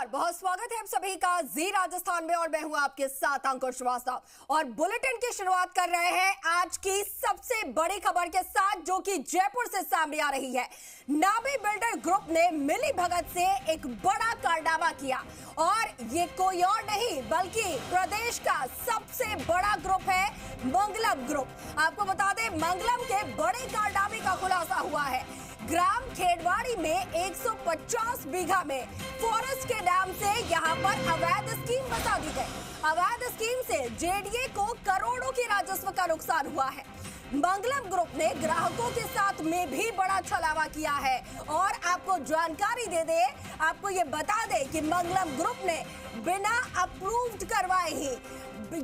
बहुत स्वागत है आप सभी का जी राजस्थान में और मैं हूं आपके साथ अंकुर श्रीवास्तव और बुलेटिन की शुरुआत कर रहे हैं आज की सबसे बड़ी खबर के साथ जो कि जयपुर से सामने आ रही है। नामी बिल्डर ग्रुप ने मिली भगत से एक बड़ा कारनामा किया और ये कोई और नहीं बल्कि प्रदेश का सबसे बड़ा ग्रुप है मंगलम ग्रुप। आपको बता दें मंगलम के बड़े कारनामे का खुलासा हुआ है। ग्राम खेड़वाड़ी में 150 बीघा में फॉरेस्ट के नाम से यहां पर अवैध स्कीम बसा दी गई। अवैध स्कीम से जेडीए को करोड़ों के राजस्व का नुकसान हुआ है। मंगलम ग्रुप ने ग्राहकों के साथ में भी बड़ा छलावा किया है और आपको जानकारी दे दे, आपको ये बता दे कि मंगलम ग्रुप ने बिना अप्रूव्ड करवाए ही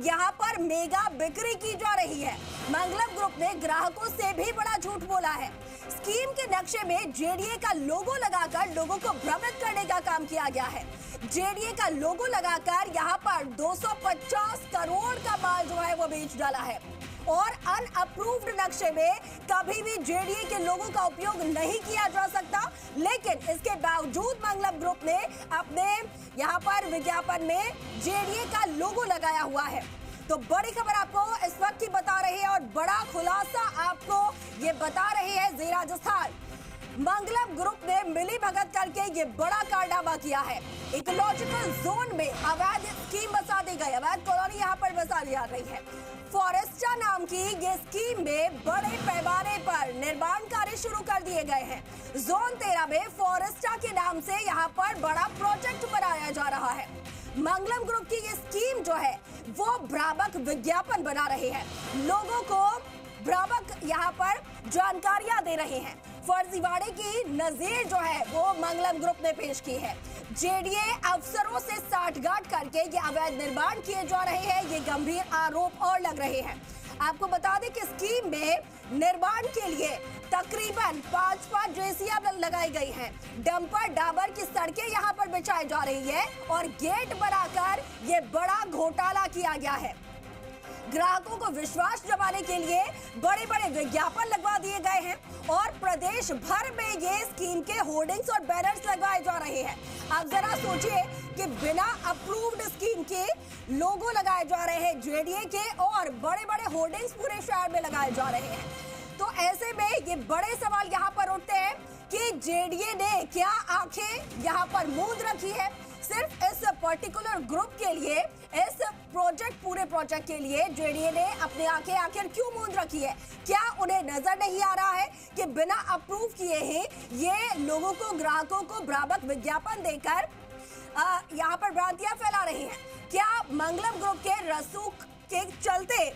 यहाँ पर मेगा बिक्री की जा रही है। मंगलम ग्रुप ने ग्राहकों से भी बड़ा झूठ बोला है। स्कीम के नक्शे में जेडीए का लोगो लगाकर लोगों को भ्रमित करने का काम किया गया है। जेडीए का लोगो लगाकर यहाँ पर 250 करोड़ का माल जो है वो बेच डाला है और अनअप्रूव्ड नक्शे में कभी भी जेडीए के लोगों का उपयोग नहीं किया जा सकता, लेकिन इसके बावजूद मंगलम ग्रुप ने अपने यहाँ पर विज्ञापन में जेडीए का लोगो लगाया हुआ है। तो बड़ी खबर आपको इस वक्त की बता रही है और बड़ा खुलासा आपको ये बता रही है जी राजस्थान। मंगलम ग्रुप ने मिली भगत करके ये बड़ा कारनामा किया है। इकोलॉजिकल जोन में अवैध स्कीम बसा दी गई, अवैध कॉलोनी यहाँ पर बसा दी जा रही है। फॉरेस्टा नाम की ये स्कीम में बड़े पैमाने पर निर्माण कार्य शुरू कर दिए गए हैं। जोन 13 में फॉरेस्टा के नाम से यहाँ पर बड़ा प्रोजेक्ट बनाया जा रहा है। मंगलम ग्रुप की ये स्कीम जो है वो भ्रामक विज्ञापन बना रही है, लोगों को भ्रामक यहाँ पर जानकारियां दे रहे हैं। फर्जीवाड़े की नजीर जो है वो मंगलम ग्रुप ने पेश की है। जेडीए अफसरों से साठगांठ करके ये अवैध निर्माण किए जा रहे हैं, ये गंभीर आरोप और लग रहे हैं। आपको बता दें कि स्कीम में निर्माण के लिए तकरीबन 5 जेसीबी लगाई गई हैं। डंपर डाबर की सड़कें यहां पर बिछाई जा रही है और गेट बनाकर ये बड़ा घोटाला किया गया है। ग्राहकों को विश्वास जमाने के लिए बड़े बड़े विज्ञापन लगवा दिए गए हैं और प्रदेश भर में ये स्कीम के होर्डिंग्स और बैनर्स लगाए जा रहे हैं। आप जरा सोचिए कि बिना अप्रूव्ड स्कीम के लोगो लगाए जा रहे हैं जेडीए के और बड़े बड़े होर्डिंग्स पूरे शहर में लगाए जा रहे हैं। तो ऐसे में ये बड़े सवाल यहाँ पर उठते हैं कि जेडीए ने क्या आंखें यहाँ पर मूंद रखी है सिर्फ इस पर्टिकुलर ग्रुप के लिए, इस पूरे प्रोजेक्ट के लिए जेडीए ने अपनी आंखें आखिर क्यों मूंद रखी है? क्या उन्हें नजर नहीं आ रहा है कि बिना अप्रूव किए ही ये लोगों को, ग्राहकों को भ्रामक विज्ञापन देकर यहाँ पर भ्रांतियां फैला रही हैं? क्या मंगलम ग्रुप के रसूख के चलते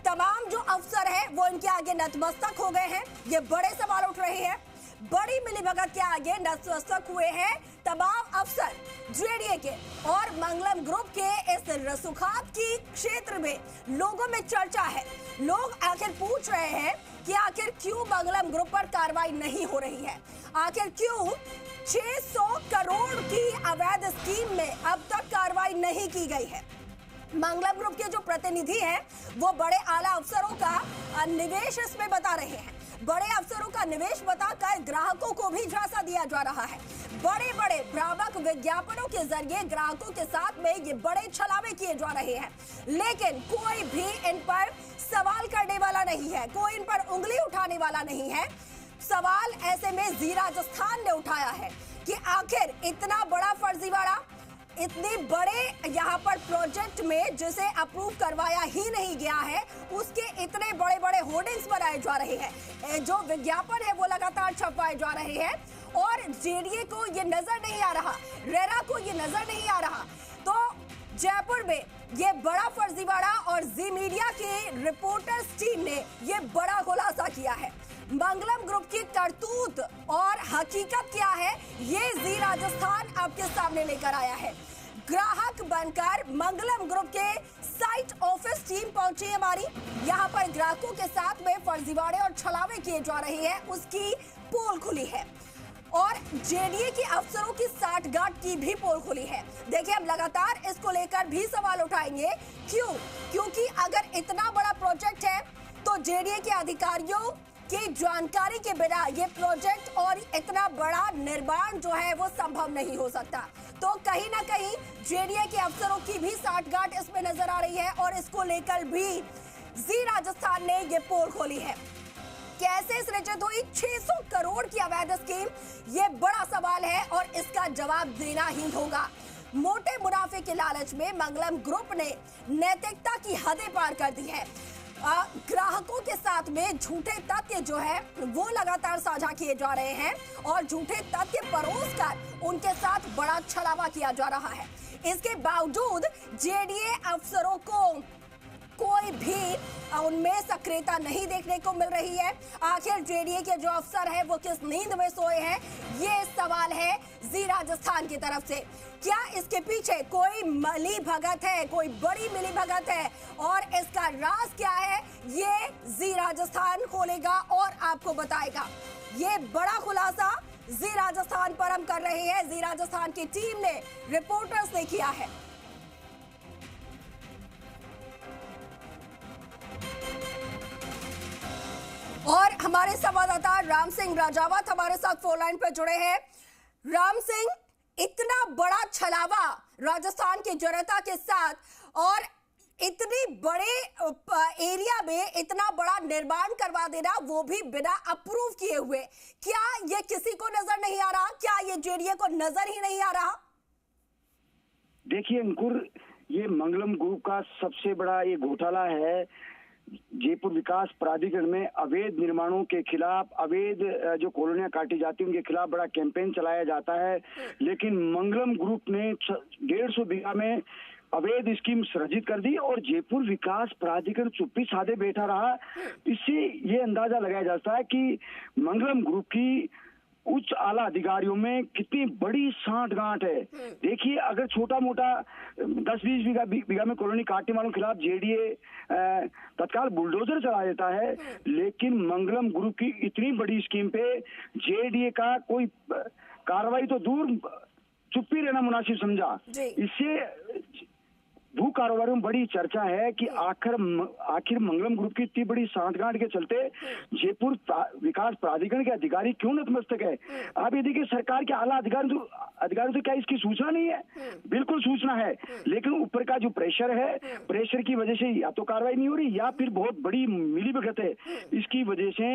तमाम जो अफसर हैं वो इनके आगे नतमस्तक हो गए हैं? ये बड़े सवाल उठ रहे हैं। बड़ी मिलीभगत के आगे नतमस्तक हुए हैं तमाम अफसर जेडीए के और मंगलम ग्रुप के इस रसूखात की क्षेत्र में लोगों में चर्चा है। लोग आखिर पूछ रहे हैं कि आखिर क्यों मंगलम ग्रुप पर कार्रवाई नहीं हो रही है? आखिर क्यों 600 करोड़ की अवैध स्कीम में अब तक कार्रवाई नहीं की गई है? मंगलम ग्रुप के जो प्रतिनिधि हैं वो बड़े आला अफसरों का निवेश इसमें बता रहे हैं। बड़े अफसरों का निवेश बताकर ग्राहकों को भी झांसा दिया जा रहा है। बड़े बड़े भ्रामक विज्ञापनों के जरिए ग्राहकों के साथ में ये बड़े छलावे किए जा रहे हैं, लेकिन कोई भी इन पर सवाल करने वाला नहीं है, कोई इन पर उंगली उठाने वाला नहीं है। सवाल ऐसे में जी राजस्थान ने उठाया है कि आखिर इतना बड़ा फर्जीवाड़ा, इतने बड़े यहाँ पर प्रोजेक्ट में जिसे अप्रूव करवाया ही नहीं गया है उसके इतने बड़े बड़े होर्डिंग्स बनाए जा रहे हैं, जो विज्ञापन है वो लगातार छपवाए जा रहे हैं और जेडीए को ये नजर नहीं आ रहा, रेरा को ये नजर नहीं आ रहा। तो जयपुर में ये बड़ा फर्जीवाड़ा और जी मीडिया की रिपोर्टर्स टीम ने ये बड़ा खुलासा किया है। मंगलम ग्रुप की करतूत और हकीकत क्या है ये जी राजस्थान आपके सामने लेकर आया है। ग्राहक बनकर मंगलम ग्रुप के साइट ऑफिस टीम पहुंची हमारी, यहाँ पर ग्राहकों के साथ में फर्जीवाड़े और छलावे किए जा रहे हैं उसकी पोल खुली है और जेडीए के अफसरों की साठगांठ की भी पोल खुली है। देखिए हम लगातार इसको लेकर भी सवाल उठाएंगे। क्यों? क्योंकि अगर इतना बड़ा प्रोजेक्ट है तो जेडीए के अधिकारियों की जानकारी के बिना ये प्रोजेक्ट और इतना बड़ा निर्माण जो है वो संभव नहीं हो सकता। तो कहीं ना कहीं जेडीए के अफसरों की भी साठगांठ इसमें नजर आ रही है और इसको लेकर भी जी राजस्थान ने ये पोल खोली है। कैसे सृजित हुई 600 करोड़ की अवैध स्कीम, ये बड़ा सवाल है और इसका जवाब देना ही होगा। मोटे मुनाफे के लालच में मंगलम ग्रुप ने नैतिकता की हदें पार कर दी है। ग्राहकों के साथ में झूठे तथ्य जो है वो लगातार साझा किए जा रहे हैं और झूठे तथ्य परोसकर उनके साथ बड़ा छलावा किया जा रहा है। इसके बावजूद जेडीए अफसरों को कोई भी उनमें सक्रियता नहीं देखने को मिल रही है। आखिर जेडीए के जो अफसर हैं वो किस नींद में सोए हैं, ये सवाल है जी राजस्थान की तरफ से। क्या इसके पीछे कोई मिली भगत है, कोई बड़ी मिली भगत है और इसका राज क्या है, ये जी राजस्थान खोलेगा और आपको बताएगा। ये बड़ा खुलासा जी राजस्थान पर हम कर रहे हैं। जी राजस्थान की टीम ने, रिपोर्टर्स ने किया है। और हमारे संवाददाता राम सिंह राजावत हमारे साथ फोन लाइन पर जुड़े हैं। राम सिंह, इतना बड़ा छलावा राजस्थान की जनता के साथ और इतनी बड़े एरिया में इतना बड़ा निर्माण करवा देना, वो भी बिना अप्रूव किए हुए, क्या ये किसी को नजर नहीं आ रहा? क्या ये जेडीए को नजर ही नहीं आ रहा? देखिए अंकुर, ये मंगलम ग्रुप का सबसे बड़ा ये घोटाला है। जयपुर विकास प्राधिकरण में अवैध निर्माणों के खिलाफ, अवैध जो कॉलोनियां काटी जाती हैं उनके खिलाफ बड़ा कैंपेन चलाया जाता है, लेकिन मंगलम ग्रुप ने 150 बीघा में अवैध स्कीम सृजित कर दी और जयपुर विकास प्राधिकरण चुप्पी साधे बैठा रहा। इससे ये अंदाजा लगाया जाता है कि मंगलम ग्रुप की उच्च आला अधिकारियों में कितनी बड़ी सांठगांठ है। देखिए, अगर छोटा मोटा 10-20 बीघा में कॉलोनी काटने वालों के खिलाफ जेडीए तत्काल बुलडोजर चला देता है, लेकिन मंगलम ग्रुप की इतनी बड़ी स्कीम पे जेडीए का कोई कार्रवाई तो दूर, चुप्पी रहना मुनासिब समझा। इससे भू कारोबारियों में बड़ी चर्चा है कि आखिर मंगलम ग्रुप की इतनी बड़ी सांठगांठ के चलते जयपुर विकास प्राधिकरण के अधिकारी क्यों नतमस्तक है। आप ये देखिए, सरकार के आला अधिकारी तो क्या इसकी सूचना नहीं है? बिल्कुल सूचना है, लेकिन ऊपर का जो प्रेशर है, प्रेशर की वजह से या तो कार्रवाई नहीं हो रही या फिर बहुत बड़ी मिलीभगत है, इसकी वजह से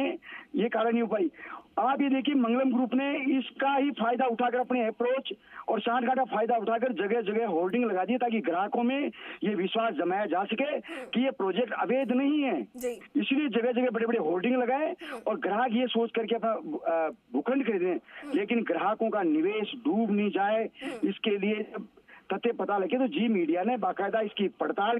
ये कार्रवाई नहीं हो पाई। आप ये देखिए, मंगलम ग्रुप ने इसका ही फायदा उठाकर, अपने अप्रोच और सांठगांठ का फायदा उठाकर जगह जगह होर्डिंग लगा दी ताकि ग्राहकों में ये विश्वास जमाया जा सके कि ये प्रोजेक्ट अवैध नहीं है। इसलिए जगह जगह बड़े बड़े होर्डिंग लगाए और ग्राहक ये सोच करके अपना भूखंड खरीदें, लेकिन ग्राहकों का निवेश डूब नहीं जाए, इसके लिए तथ्य पता लगे तो जी मीडिया ने बाकायदा इसकी पड़ताल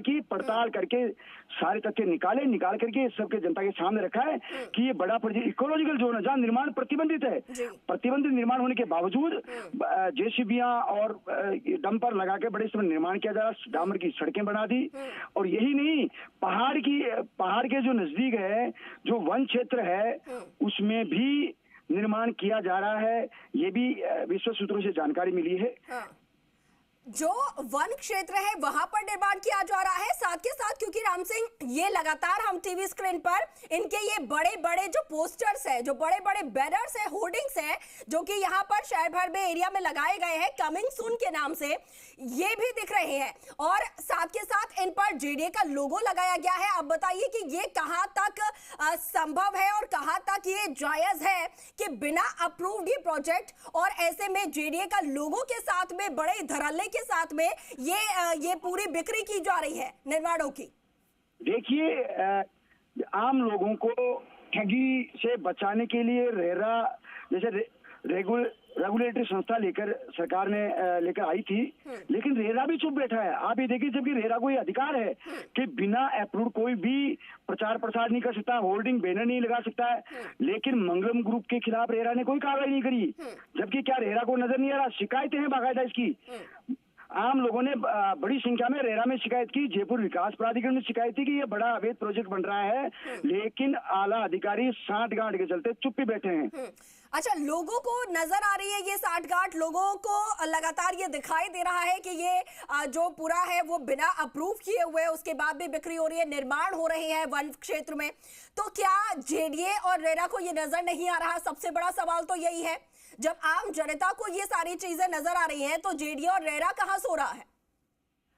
करके सारे तथ्य निकाल करके सबके जनता के सामने रखा है कि ये बड़ा प्रोजेक्ट इकोलॉजिकल जोन है जहाँ निर्माण प्रतिबंधित है। प्रतिबंधित निर्माण होने के बावजूद जेसीबियां और डंपर लगा के बड़े समय निर्माण किया जा रहा, डामर की सड़कें बना दी। और यही नहीं, पहाड़ के जो नजदीक है, जो वन क्षेत्र है, उसमें भी निर्माण किया जा रहा है। ये भी विश्व सूत्रों से जानकारी मिली है। जो वन क्षेत्र है वहां पर निर्माण किया जा रहा है। साथ के साथ, क्योंकि राम सिंह, ये लगातार हम टीवी स्क्रीन पर इनके ये बड़े बड़े जो पोस्टर्स है, जो बड़े बड़े बैनर्स है, होर्डिंग्स है, जो कि यहाँ पर शहर भर में एरिया में लगाए गए हैं कमिंग सून के नाम से, ये भी दिख रहे हैं और साथ के साथ इन पर जेडीए का लोगो लगाया गया है। अब बताइए कि ये कहां तक संभव है और कहां तक ये जायज है कि बिना अप्रूव्ड ही प्रोजेक्ट और ऐसे में जेडीए का लोगो के साथ में, बड़े धड़ल्ले के साथ में ये पूरी बिक्री की जा रही है निर्माणों की। देखिए, आम लोगों को ठगी से बचाने के लिए रेरा जैसे रेगुलेटरी संस्था लेकर सरकार ने लेकर आई थी, लेकिन रेरा भी चुप बैठा है। आप ये देखिए, जबकि रेरा को ये अधिकार है कि बिना अप्रूव कोई भी प्रचार प्रसार नहीं कर सकता, होर्डिंग बैनर नहीं लगा सकता है, लेकिन मंगलम ग्रुप के खिलाफ रेरा ने कोई कार्रवाई नहीं करी। जबकि क्या रेरा को नजर नहीं आ रहा? शिकायतें हैं बाकायदा इसकी। आम लोगों ने बड़ी संख्या में रेरा में शिकायत की, जयपुर विकास प्राधिकरण में शिकायत की कि ये बड़ा अवैध प्रोजेक्ट बन रहा है, लेकिन आला अधिकारी सांठगांठ के चलते चुप्पी बैठे हैं। अच्छा, लोगों को नजर आ रही है ये सांठगांठ, लोगों को लगातार ये दिखाई दे रहा है कि ये जो पूरा है वो बिना अप्रूव किए हुए, उसके बाद भी बिक्री हो रही है, निर्माण हो रहे हैं वन क्षेत्र में। तो क्या जेडीए और रेरा को ये नजर नहीं आ रहा? सबसे बड़ा सवाल तो यही है। जब आम जनता को ये सारी चीजें नजर आ रही हैं, तो जेडीए और रेरा कहां सो रहा है?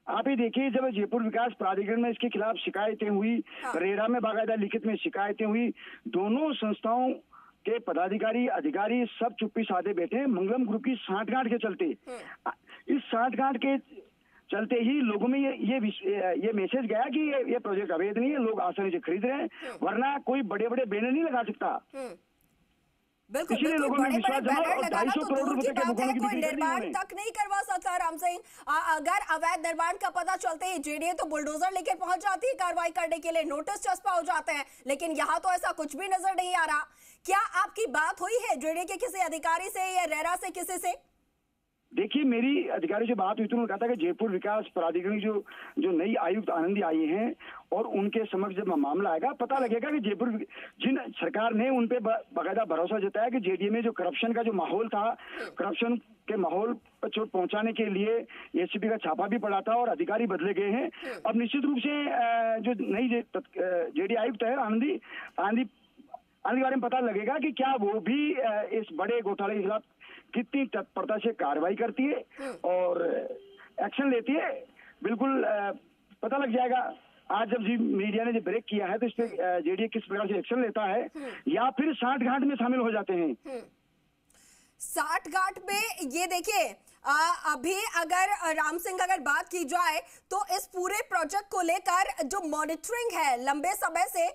आप ही देखिए, जब जयपुर विकास प्राधिकरण में इसके खिलाफ शिकायतें हुई, रेरा में बाकायदा लिखित में शिकायतें हुई, दोनों संस्थाओं के पदाधिकारी अधिकारी सब चुप्पी साधे बैठे हैं मंगलम ग्रुप की सांठगांठ के चलते। इस सांठगांठ के चलते ही लोगों में ये मैसेज गया कि ये प्रोजेक्ट अवैध नहीं है, लोग आसानी से खरीद रहे हैं, वरना कोई बड़े बड़े बैनर नहीं लगा सकता। बिल्कुल, लोगों में बड़े विश्वास बैनर लगाना तो दूर की बात है, कोई की निर्माण तक नहीं करवा सकता। राम सिंह, अगर अवैध निर्माण का पता चलते ही जेडीए तो बुलडोजर लेकर पहुंच जाती है कार्रवाई करने के लिए, नोटिस चस्पा हो जाते हैं, लेकिन यहाँ तो ऐसा कुछ भी नजर नहीं आ रहा। क्या आपकी बात हुई है जेडीए के किसी अधिकारी से या रेरा से किसी से? देखिए, मेरी अधिकारी से बात हुई तो उन्होंने कहा था कि जयपुर विकास प्राधिकरण जो नई आयुक्त आनंदी आई हैं और उनके समक्ष जब मामला आएगा पता लगेगा कि जयपुर जिन सरकार ने उन पे बाकायदा भरोसा जताया कि जेडीए में जो करप्शन का जो माहौल था, करप्शन के माहौल पर चोट पहुंचाने के लिए एसीपी का छापा भी पड़ा था और अधिकारी बदले गए हैं। अब निश्चित रूप से जो नई जेडीए आयुक्त है आनंदी के बारे में पता लगेगा कि क्या वो भी इस बड़े घोटाले के खिलाफ कितनी तत्परता से कार्रवाई करती है और एक्शन लेती है। बिल्कुल पता लग जाएगा। आज जब जी मीडिया ने जो ब्रेक किया है तो इस पे जेडीए किस प्रकार से एक्शन लेता है या फिर सांठगांठ में शामिल हो जाते हैं। सांठगांठ में ये देखिए, अभी अगर राम सिंह अगर बात की जाए तो इस पूरे प्रोजेक्ट को लेकर जो मॉनिटरिंग है लंबे समय से,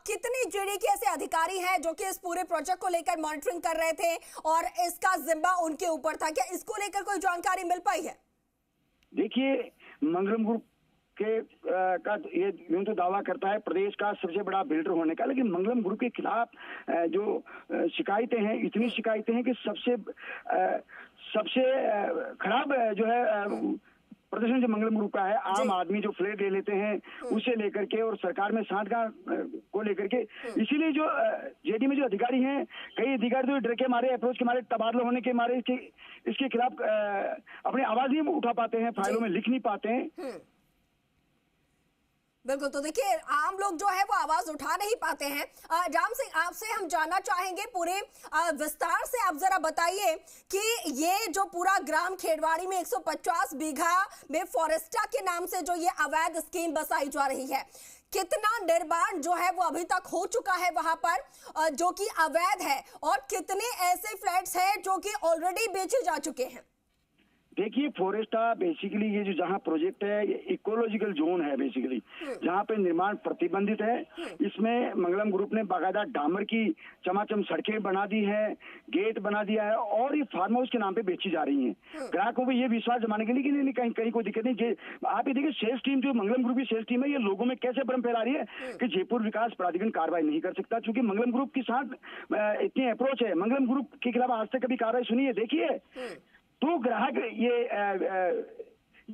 कितने जेडीए के ऐसे अधिकारी हैं जो कि इस पूरे प्रोजेक्ट को लेकर मॉनिटरिंग कर रहे थे और इसका जिम्मा उनके ऊपर था? क्या इसको लेकर कोई जानकारी मिल पाई है? देखिए, मंगलम ग्रुप का ये यूं तो दावा करता है प्रदेश का सबसे बड़ा बिल्डर होने का, लेकिन मंगलम ग्रुप के खिलाफ जो शिकायतें हैं, इतनी शिकायतें हैं कि सबसे खराब जो है प्रदर्शन जो मंगलम ग्रुप का है, आम आदमी जो फ्लैट ले लेते हैं उसे लेकर के और सरकार में सांठगांठ को लेकर के। इसीलिए जो जेडीए में जो अधिकारी हैं, कई अधिकारी तो डर के मारे, अप्रोच के मारे, तबादला होने के मारे इसके खिलाफ अपनी आवाज नहीं उठा पाते हैं, फाइलों में लिख नहीं पाते हैं। बिल्कुल, तो देखिए आम लोग जो है वो आवाज उठा नहीं पाते हैं। राम सिंह, आपसे हम जानना चाहेंगे पूरे विस्तार से, आप जरा बताइए कि ये जो पूरा ग्राम खेड़वाड़ी में 150 बीघा में फॉरेस्टा के नाम से जो ये अवैध स्कीम बसाई जा रही है, कितना निर्माण जो है वो अभी तक हो चुका है वहां पर जो कि अवैध है, और कितने ऐसे फ्लैट्स हैं जो कि ऑलरेडी बेचे जा चुके हैं? देखिए, फॉरेस्टा बेसिकली ये जो जहाँ प्रोजेक्ट है ये इकोलॉजिकल जोन है बेसिकली, जहाँ पे निर्माण प्रतिबंधित है। इसमें मंगलम ग्रुप ने बाकायदा डामर की चमाचम सड़कें बना दी है, गेट बना दिया है और ये फार्म हाउस के नाम पे बेची जा रही हैं। ग्राहकों को ये विश्वास जमाने के लिए कि नहीं कहीं कोई दिक्कत नहीं। आप ये देखिए, सेल्स टीम जो मंगलम ग्रुप की सेल्स टीम है, ये लोगों में कैसे भ्रम फैला रही है कि जयपुर विकास प्राधिकरण कार्रवाई नहीं कर सकता, क्योंकि मंगलम ग्रुप के साथ इतनी अप्रोच है। मंगलम ग्रुप के खिलाफ आज तक कभी कार्रवाई सुनी है? देखिए, तो ग्राहक ये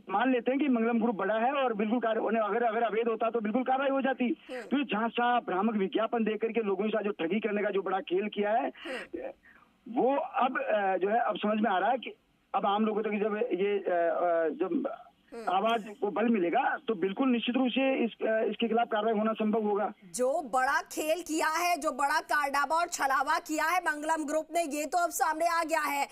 मान लेते हैं कि मंगलम ग्रुप बड़ा है और बिल्कुल अगर अवैध होता तो बिल्कुल कार्रवाई हो जाती। तो ये झांसा भ्रामक विज्ञापन देकर के लोगों के साथ जो ठगी करने का जो बड़ा खेल किया है, वो अब जो है अब समझ में आ रहा है कि अब आम लोगों तक जब आवाज को बल मिलेगा तो बिल्कुल निश्चित रूप से इसके खिलाफ कार्रवाई होना संभव होगा। जो बड़ा खेल किया है, जो बड़ा कारनामा और छलावा किया है मंगलम ग्रुप ने, ये तो अब सामने आ गया है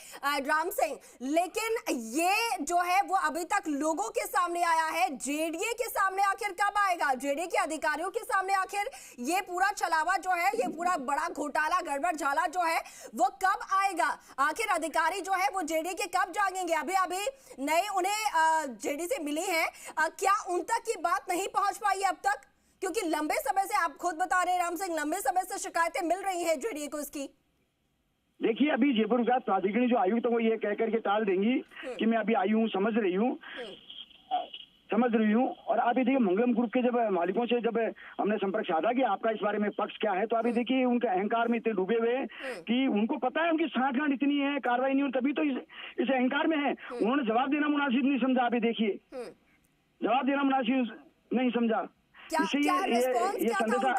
राम सिंह, लेकिन ये जो है वो अभी तक लोगों के सामने आया है। जेडीए के सामने आखिर कब आएगा? जेडीए के अधिकारियों के सामने आखिर ये पूरा छलावा जो है, ये पूरा बड़ा घोटाला गड़बड़ झाला जो है वो कब आएगा? आखिर अधिकारी जो है वो जेडीए के कब जागेंगे? अभी नए उन्हें जेडीए से मिली है, क्या उन तक की बात नहीं पहुंच पाई है अब तक? क्योंकि लंबे समय से, आप खुद बता रहे हैं राम सिंह, लंबे समय से शिकायतें मिल रही हैं जेडीए को इसकी। देखिए, अभी जयपुर विकास प्राधिकरण जो आयुक्त वो ये कह करके टाल देंगी कि मैं अभी आई हूँ, समझ रही हूँ। और आप ये देखिए, मंगलम ग्रुप के जब मालिकों से जब हमने संपर्क साधा कि आपका इस बारे में पक्ष क्या है, तो आप ये देखिए उनके अहंकार में इतने डूबे हुए हैं कि उनको पता है उनकी सांठगांठ इतनी है, कार्रवाई नहीं हो, तभी तो इस अहंकार में है। उन्होंने जवाब देना मुनासिब नहीं समझा। आप ये देखिए, जवाब देना मुनासिब नहीं समझा। इससे ये संदेशा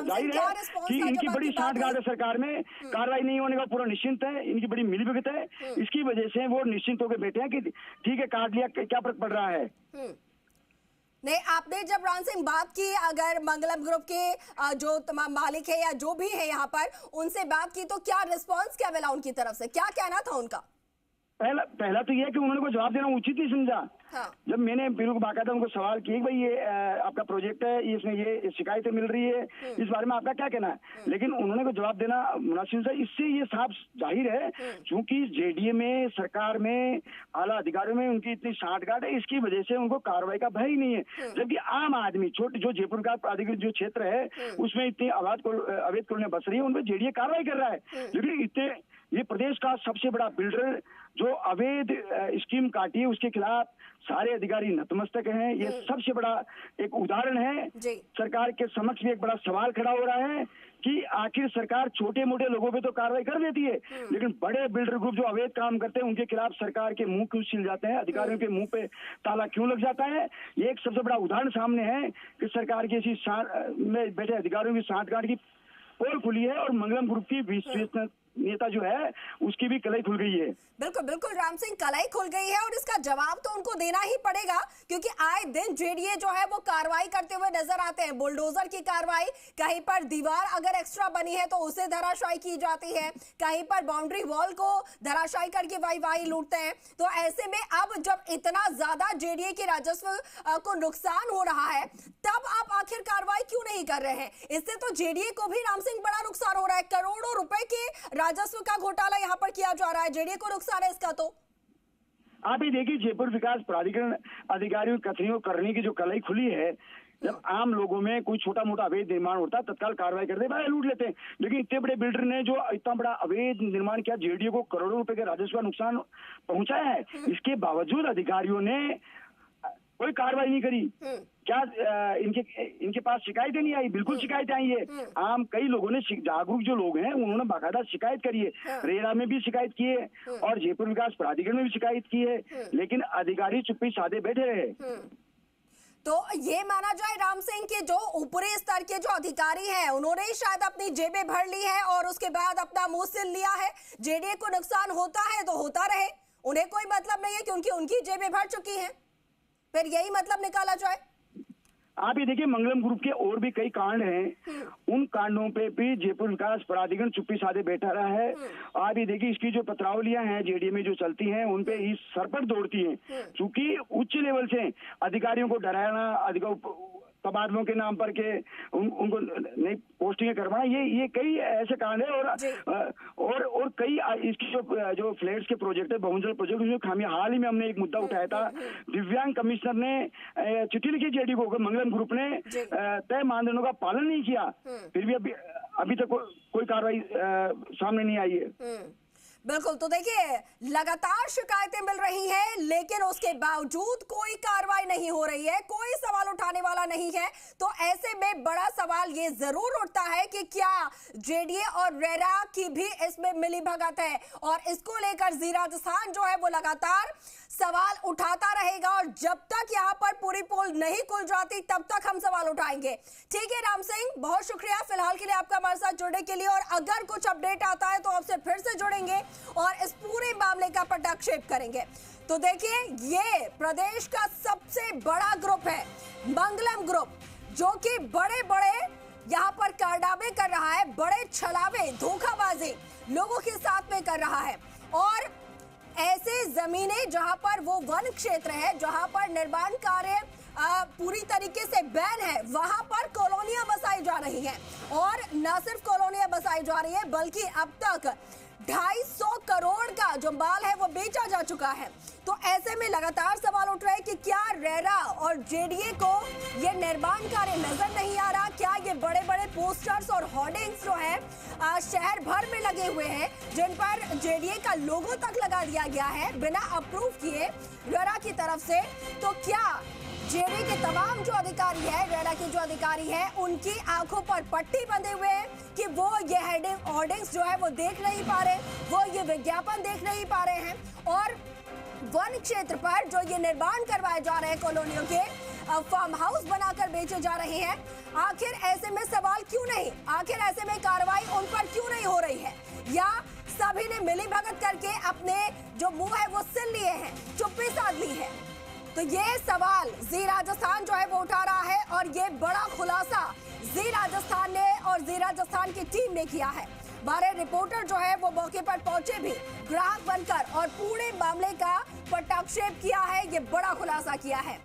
जाहिर है कि इनकी बड़ी सांठगांठ है सरकार में, कार्रवाई नहीं होने का पूरा निश्चिंत है, इनकी बड़ी मिलीभगत है। इसकी वजह से वो निश्चिंत होकर बैठे हैं कि ठीक है, काट लिया, क्या फर्क पड़ रहा है। नहीं, आपने जब राम सिंह बात की, अगर मंगलम ग्रुप के जो तमाम मालिक है या जो भी है यहाँ पर, उनसे बात की तो क्या रिस्पांस क्या मिला उनकी तरफ से, क्या कहना था उनका? पहला तो यह कि उन्होंने को जवाब देना उचित नहीं समझा। हाँ। जब मैंने बिल्कुल बाकायदा उनको सवाल किए, भाई ये आपका प्रोजेक्ट है, इसमें ये शिकायतें मिल रही है, इस बारे में आपका क्या कहना है, लेकिन उन्होंने को जवाब देना मुनासिब था। इससे ये साफ जाहिर है, क्योंकि जेडीए में, सरकार में, आला अधिकारियों में उनकी इतनी साठगांठ है, इसकी वजह से उनको कार्रवाई का भय ही नहीं है। जबकि आम आदमी, छोटे जो जयपुर का प्राधिकृत जो क्षेत्र है उसमें इतनी अवैध कॉलोनियां बस रही है, उनपे जेडीए कार्रवाई कर रहा है। लेकिन इतने ये प्रदेश का सबसे बड़ा बिल्डर जो अवैध स्कीम काटी है, उसके खिलाफ सारे अधिकारी नतमस्तक हैं। ये सबसे बड़ा एक उदाहरण है। सरकार के समक्ष भी एक बड़ा सवाल खड़ा हो रहा है कि आखिर सरकार छोटे मोटे लोगों पे तो कार्रवाई कर देती है, लेकिन बड़े बिल्डर ग्रुप जो अवैध काम करते हैं उनके खिलाफ सरकार के मुंह क्यों छिल जाते हैं, अधिकारियों के मुंह पे ताला क्यों लग जाता है। ये एक सबसे बड़ा उदाहरण सामने है कि सरकार की ऐसी में बैठे अधिकारियों की सांठगांठ की पोल खुली है और मंगलम ग्रुप की विश्वसनीयता नेता जो है उसकी भी कलाई खुल गई है। बिल्कुल बिल्कुल राम सिंह, कलाई खुल गई है और इसका जवाब तो उनको देना ही पड़ेगा, क्योंकि आए दिन जेडीए जो है वो कार्रवाई करते हुए नजर आते हैं। बुलडोजर की कार्रवाई, कहीं पर दीवार अगर एक्स्ट्रा बनी है तो उसे धराशायी की जाती है, कहीं पर बाउंड्री वॉल को धराशायी करके वाई लूटते हैं। तो ऐसे में अब जब इतना ज्यादा जेडीए के राजस्व को नुकसान हो रहा है, तब आप आखिर कार्रवाई क्यों नहीं कर रहे हैं? इससे तो जेडीए को भी राम सिंह बड़ा नुकसान हो रहा है, करोड़ों रुपए के राजस्व का घोटाला यहाँ पर किया जा रहा है, जेडीए को नुकसान है इसका। तो आप ही देखिए, जयपुर विकास प्राधिकरण अधिकारियों कथनियों करने की जो कलाई खुली है, जब आम लोगों में कोई छोटा मोटा अवैध निर्माण होता है तत्काल कार्रवाई करते हैं, लूट लेते हैं। लेकिन इतने बड़े बिल्डर ने जो इतना बड़ा अवैध निर्माण किया, जेडीए को करोड़ों रुपए के राजस्व का नुकसान पहुंचाया है, इसके बावजूद अधिकारियों ने कोई कार्रवाई नहीं करी। क्या इनके पास शिकायतें नहीं आई? बिल्कुल शिकायतें आई है। आम कई लोगों ने, जागरूक जो लोग हैं उन्होंने बाकायदा शिकायत करी है, रेरा में भी शिकायत की है और जयपुर विकास प्राधिकरण में भी शिकायत की है, लेकिन अधिकारी चुप्पी साधे बैठे रहे। तो ये माना जाए राम सिंह के जो ऊपरी स्तर के जो अधिकारी हैं उन्होंने शायद अपनी जेबें भर ली है और उसके बाद अपना मुंह सिल लिया है। जेडीए को नुकसान होता है तो होता रहे, उन्हें कोई मतलब नहीं है क्योंकि उनकी जेबें भर चुकी हैं, फिर यही मतलब निकाला जाए। आप ये देखिए, मंगलम ग्रुप के और भी कई कांड हैं, उन कांडों पे भी जयपुर विकास प्राधिकरण चुप्पी साधे बैठा रहा है। आप ये देखिए, इसकी जो पत्रावलियां हैं जेडीए में जो चलती हैं उन पे ही सर पर दौड़ती हैं, क्योंकि उच्च लेवल से अधिकारियों को डराना, तबादलों के नाम पर के उनको नई पोस्टिंग करवाना, ये कई ऐसे कांड है। और कई इसकी जो फ्लैट्स के प्रोजेक्ट है, बहुमंजिला प्रोजेक्ट, उसमें खामियां। हाल ही में हमने एक मुद्दा उठाया था, दिव्यांग कमिश्नर ने चिट्ठी लिखी जेडी को, मंगलम ग्रुप ने तय मानदंडों का पालन नहीं किया, फिर भी अभी तक कोई कार्रवाई सामने नहीं आई है। बिल्कुल, तो देखिए लगातार शिकायतें मिल रही हैं, लेकिन उसके बावजूद कोई कार्रवाई नहीं हो रही है, कोई सवाल उठाने वाला नहीं है। तो ऐसे में बड़ा सवाल ये जरूर उठता है कि क्या जेडीए और रेरा की भी इसमें मिलीभगत है, और इसको लेकर जी राजस्थान जो है वो लगातार सवाल उठाता रहेगा, और जब तक यहाँ पर पूरी पोल नहीं खुल जाती तब तक हम सवाल उठाएंगे। ठीक है राम सिंह, बहुत शुक्रिया फिलहाल के लिए आपका हमारे साथ जुड़ने के लिए, और अगर कुछ अपडेट आता है तो आपसे फिर से जुड़ेंगे और इस पूरे मामले का पटाक्षेप करेंगे। तो देखिए, ये प्रदेश का सबसे बड़ा ग्रुप है मंगलम ग्रुप, जो कि बड़े बड़े यहाँ पर कारनामे कर रहा है, बड़े छलावे धोखाबाजी लोगों के साथ में कर रहा है। और ऐसे जमीनें जहां पर वो वन क्षेत्र है, जहां पर निर्माण कार्य पूरी तरीके से बैन है, वहां पर कॉलोनियां बसाई जा रही हैं, और न सिर्फ कॉलोनियां बसाई जा रही है बल्कि अब तक 250 करोड़ का जो माल है वो बेचा जा चुका है। तो ऐसे में लगातार सवाल उठ रहे हैं कि क्या रेरा और जेडीए को ये निर्माण कार्य नजर नहीं आ रहा? क्या ये बड़े बड़े पोस्टर्स और होर्डिंग्स जो है शहर भर में लगे हुए हैं, जिन पर जेडीए का लोगो तक लगा दिया गया है बिना अप्रूव किए रेरा की तरफ से, तो क्या जेडीए के तमाम जो अधिकारी है, रेरा के जो अधिकारी है, उनकी आंखों पर पट्टी बंधे हुए हैं कि वो ये होर्डिंग्स जो है वो देख नहीं पा रहे, वो ये विज्ञापन देख नहीं पा रहे हैं, और वन क्षेत्र पर जो ये निर्माण करवाए जा रहे हैं कॉलोनियों के, फार्म हाउस बनाकर बेचे जा रहे हैं, आखिर ऐसे में सवाल क्यों नहीं? आखिर ऐसे में कार्रवाई उन पर क्यों नहीं हो रही है? या सभी ने मिलीभगत करके अपने जो मुंह है वो सिल लिए हैं, चुप्पी साध ली है? तो ये सवाल जी राजस्थान जो है वो उठा रहा है और ये बड़ा खुलासा जी राजस्थान ने और जी राजस्थान की टीम ने किया है। 12 रिपोर्टर जो है वो मौके पर पहुंचे भी ग्राहक बनकर और पूरे मामले का पटाक्षेप किया है, ये बड़ा खुलासा किया है।